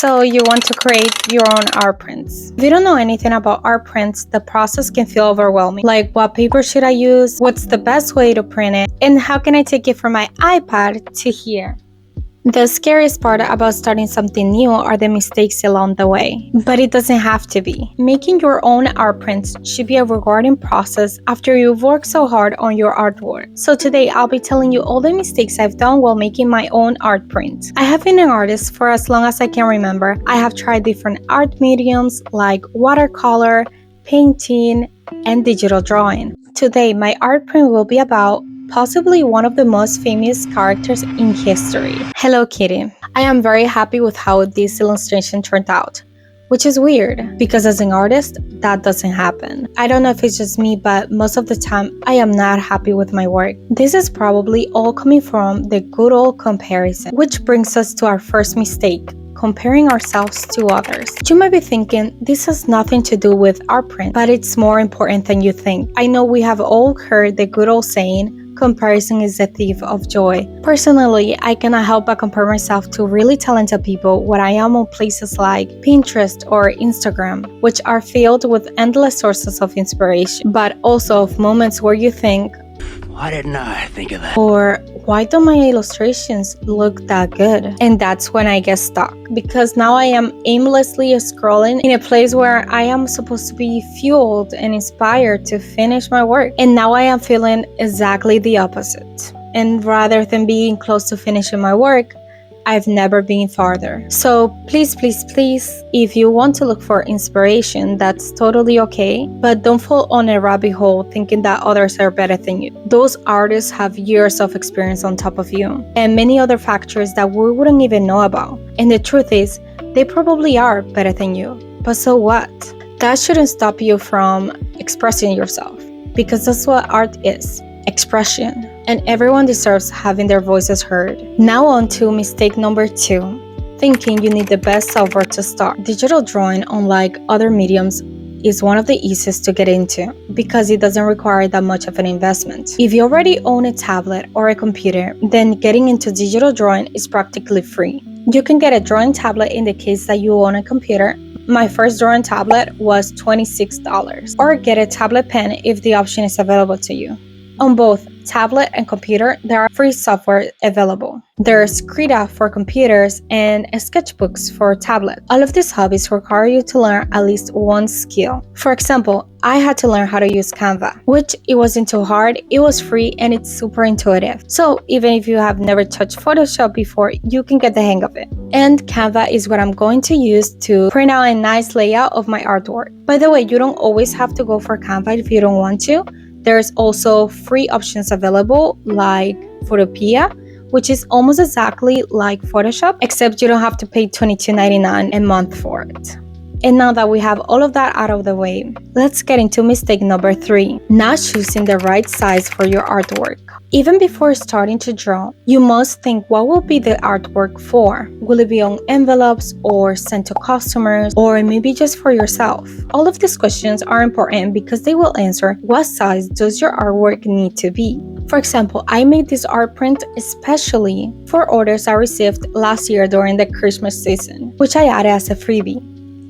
So you want to create your own art prints. If you don't know anything about art prints, the process can feel overwhelming. Like, what paper should I use? What's the best way to print it? And how can I take it from my iPad to here? The scariest part about starting something new are the mistakes along the way, but it doesn't have to be. Making your own art prints should be a rewarding process after you've worked so hard on your artwork. So today I'll be telling you all the mistakes I've done while making my own art prints. I have been an artist for as long as I can remember. I have tried different art mediums like watercolor, painting, and digital drawing. Today my art print will be about possibly one of the most famous characters in history, Hello Kitty. I am very happy with how this illustration turned out, which is weird because as an artist, that doesn't happen. I don't know if it's just me, but most of the time, I am not happy with my work. This is probably all coming from the good old comparison, which brings us to our first mistake: comparing ourselves to others. You might be thinking, this has nothing to do with art print, but it's more important than you think. I know we have all heard the good old saying, comparison is the thief of joy. Personally, I cannot help but compare myself to really talented people when I am on places like Pinterest or Instagram, which are filled with endless sources of inspiration, but also of moments where you think, why didn't I think of that? Or why don't my illustrations look that good? And that's when I get stuck, because now I am aimlessly scrolling in a place where I am supposed to be fueled and inspired to finish my work. And now I am feeling exactly the opposite. And rather than being close to finishing my work, I've never been farther. So please, if you want to look for inspiration, that's totally okay, but don't fall on a rabbit hole thinking that others are better than you. Those artists have years of experience on top of you, and many other factors that we wouldn't even know about. And the truth is, they probably are better than you. But so what? That shouldn't stop you from expressing yourself, because that's what art is: expression. And everyone deserves having their voices heard. Now on to mistake number 2, thinking you need the best software to start. Digital drawing, unlike other mediums, is one of the easiest to get into because it doesn't require that much of an investment. If you already own a tablet or a computer, then getting into digital drawing is practically free. You can get a drawing tablet in the case that you own a computer. My first drawing tablet was $26, or get a tablet pen if the option is available to you. On both tablet and computer, there are free software available. There's Krita for computers and Sketchbooks for tablet. All of these hobbies require you to learn at least one skill. For example, I had to learn how to use Canva, which it wasn't too hard, it was free, and it's super intuitive. So even if you have never touched Photoshop before, you can get the hang of it. And Canva is what I'm going to use to print out a nice layout of my artwork. By the way, you don't always have to go for Canva if you don't want to. There's also free options available like Photopea, which is almost exactly like Photoshop, except you don't have to pay $22.99 a month for it. And now that we have all of that out of the way, let's get into mistake number 3, not choosing the right size for your artwork. Even before starting to draw, you must think, what will be the artwork for? Will it be on envelopes or sent to customers, or maybe just for yourself? All of these questions are important because they will answer, what size does your artwork need to be? For example, I made this art print especially for orders I received last year during the Christmas season, which I added as a freebie.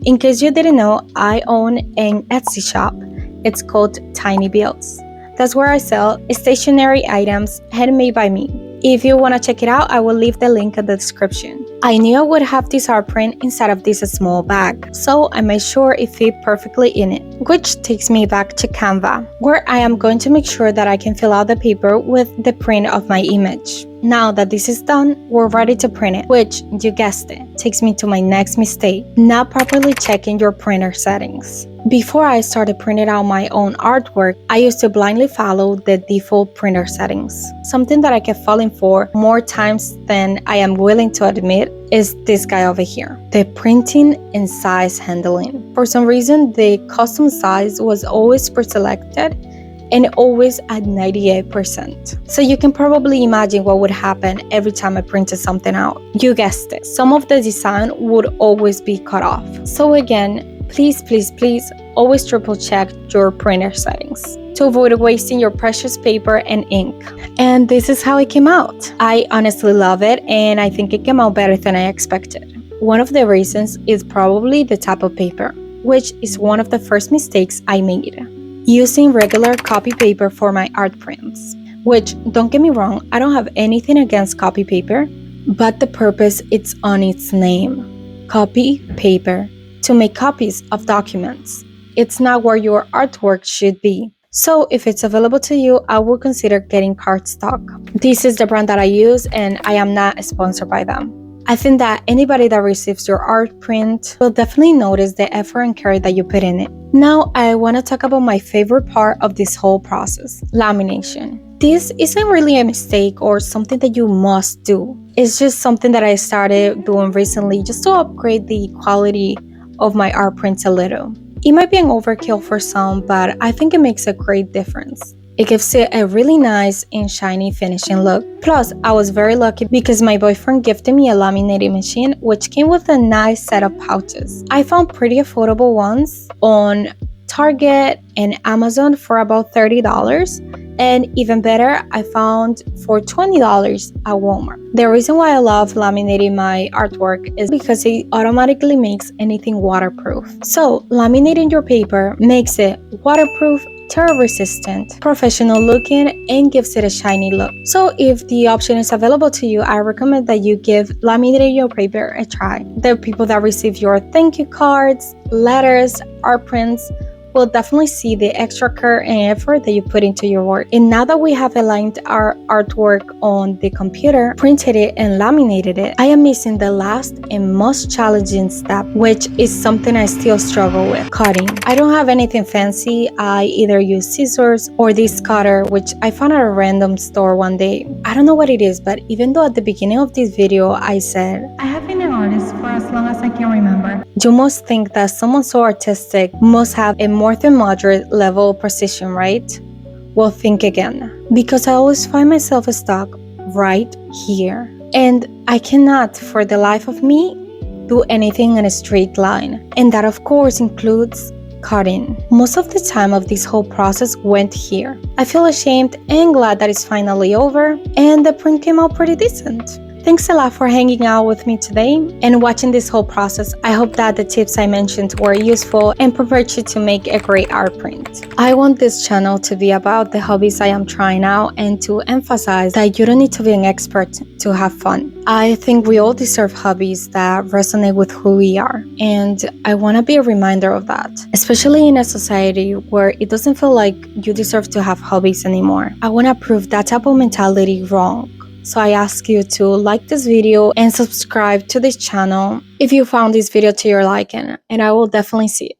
In case you didn't know, I own an Etsy shop. It's called Tiny Builds. That's where I sell stationery items handmade by me. If you want to check it out, I will leave the link in the description. I knew I would have this art print inside of this small bag, so I made sure it fit perfectly in it, which takes me back to Canva, where I am going to make sure that I can fill out the paper with the print of my image. Now that this is done, we're ready to print it, which, you guessed it, takes me to my next mistake: not properly checking your printer settings. Before I started printing out my own artwork, I used to blindly follow the default printer settings. Something that I kept falling for more times than I am willing to admit is this guy over here, the printing and size handling. For some reason, the custom size was always pre-selected and always at 98%. So you can probably imagine what would happen every time I printed something out. You guessed it, some of the design would always be cut off. So again, please always triple check your printer settings to avoid wasting your precious paper and ink. And this is how it came out. I honestly love it, and I think it came out better than I expected. one of the reasons is probably the type of paper, which is one of the first mistakes I made. Using regular copy paper for my art prints, which, don't get me wrong, I don't have anything against copy paper, but the purpose is on its name. Copy paper, to make copies of documents. It's not where your artwork should be. So if it's available to you, I will consider getting cardstock. This is the brand that I use and I am not sponsored by them. I think that anybody that receives your art print will definitely notice the effort and care that you put in it. Now I want to talk about my favorite part of this whole process, lamination. This isn't really a mistake or something that you must do. It's just something that I started doing recently just to upgrade the quality of my art prints a little. It might be an overkill for some, but I think it makes a great difference. It gives it a really nice and shiny finishing look. Plus, I was very lucky because my boyfriend gifted me a laminating machine which came with a nice set of pouches. I found pretty affordable ones on Target and Amazon for about $30. And even better, I found for $20 at Walmart. The reason why I love laminating my artwork is because it automatically makes anything waterproof. So, laminating your paper makes it waterproof, tear resistant, professional looking, and gives it a shiny look. So if the option is available to you, I recommend that you give laminating your paper a try. The people that receive your thank you cards, letters, art prints will definitely see the extra care and effort that you put into your work. And now that we have aligned our artwork on the computer, printed it and laminated it, I am missing the last and most challenging step, which is something I still struggle with, cutting. I don't have anything fancy. I either use scissors or this cutter, which I found at a random store one day. I don't know what it is, but even though at the beginning of this video I said, I have been an artist for as long as I can remember, you must think that someone so artistic must have a more than moderate level of precision, right? Well, think again, because I always find myself stuck right here. And I cannot, for the life of me, do anything in a straight line. And that, of course, includes cutting. Most of the time of this whole process went here. I feel ashamed and glad that it's finally over, and the print came out pretty decent. Thanks a lot for hanging out with me today and watching this whole process. I hope that the tips I mentioned were useful and prepared you to make a great art print. I want this channel to be about the hobbies I am trying out and to emphasize that you don't need to be an expert to have fun. I think we all deserve hobbies that resonate with who we are, and I want to be a reminder of that, especially in a society where it doesn't feel like you deserve to have hobbies anymore. I want to prove that type of mentality wrong. So I ask you to like this video and subscribe to this channel if you found this video to your liking, and I will definitely see it.